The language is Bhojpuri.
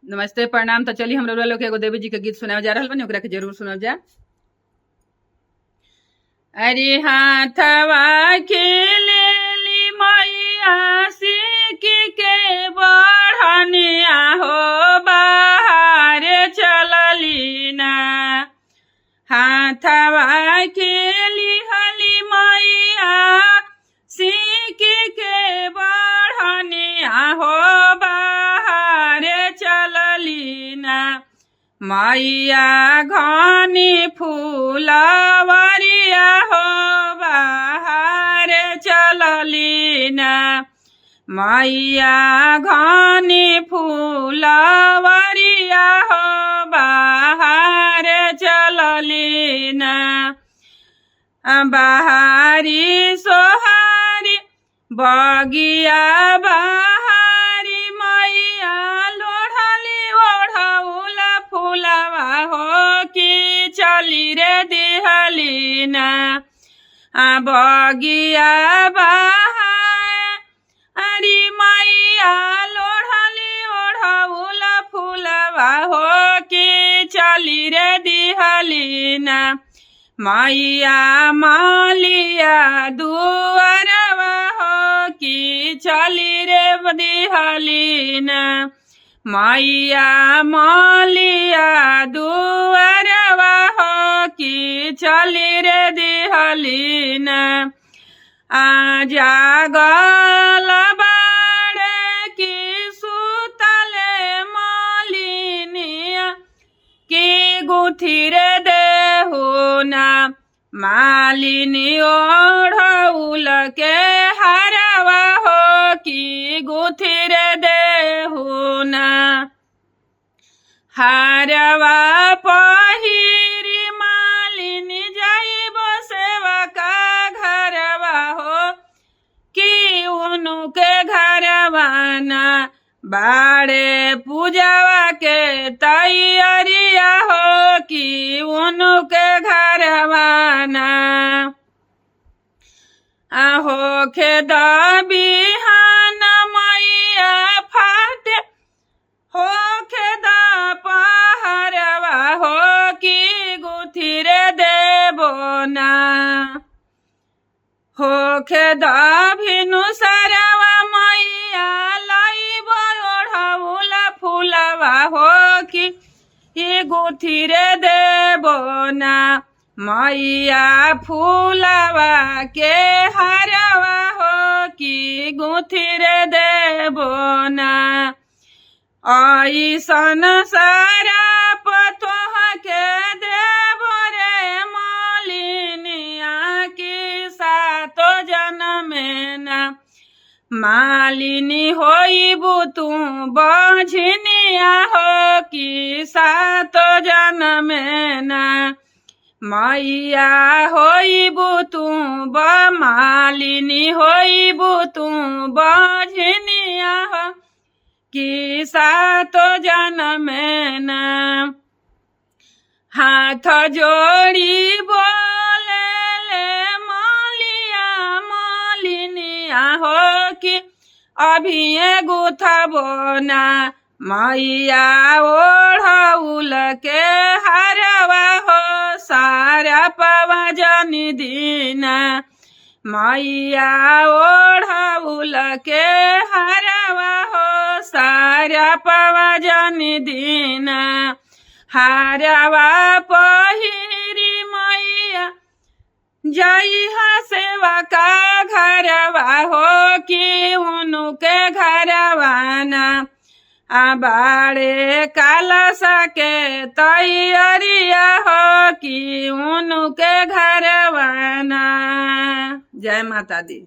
नमस्ते प्रणाम। तो चलिए हम लोग के एगो देवी जी के गीत सुनावे जा रहल बानी, ओकरा के जरूर सुनल जा। अरे हाथवा खेलेली मैया सिक्की के बढ़निया हो बाहर चलली ना। हाथवा खेली हली मैया सिक्की के बढ़निया हो बाहर चलली ना। मैया घनी फूलवरिया हो बाहर चलली ना। मैया घनी फूलवरिया हो बाहर चलली ना। बाहरी सोहारी बगिया बाहरी मैया लोढ़ली ओढ़ौला फूलवा हो कि चली रे दिहली ना। बगिया बाहरी मैया लोढ़ली ओढ़ौला फूलवा हो कि चली रे दिहली ना। मैया मालिया दुआरवा हो कि चली रे दिहली ना। मैया मालिया दुआरवा हो कि चली रे दिहली ना। जागल बाड़े कि सुतले मालिनिया कि गुथी रे देहु ना। मालिनी ओढ़ौल के हरवा हो कि गुथी रे देहु ना। हरवा पहिरी मालिनी जाइब सेवा का घरवा हो कि उनके घरवा ना। बाड़े पूजावा के तैयारिया हो कि उनके घरवा ना। हो खेद बिहान मैया फाटे हो खेद पहरवा हो कि गुथी रे देबो ना। हो खेद भिनु सरवा मैया लाइब ओढ़ौला फूलवा हो कि गुथी रे देबो ना। मैया फूलवा के हरवा हो कि गुथी रे देबो ना। ऐसन सरप तोहके देबो रे मालिनिया कि सातो जनमे ना। मालिनी होइबू तू बझनिया हो कि सातो जनमे ना। मैया होइबू तू मालिनी होइबू तू बझनिया हो कि सातो जनमे ना। हाथ जोड़ी बोले ले मालिया मालिनिया हो कि अभी गुथबो ना। मैया ओढ़ौल के हरवा हो सारा पवा जनी दीना। मैया ओढ़ौल के हरवा हो सारा पवा जनी दीना। हरवा पहिरी मैया जइहा सेवा का घरवा हो कि उनके घरवा ना। बाड़े कलशा के तैयारिया हो कि उनके घरवा ना। जय माता दी।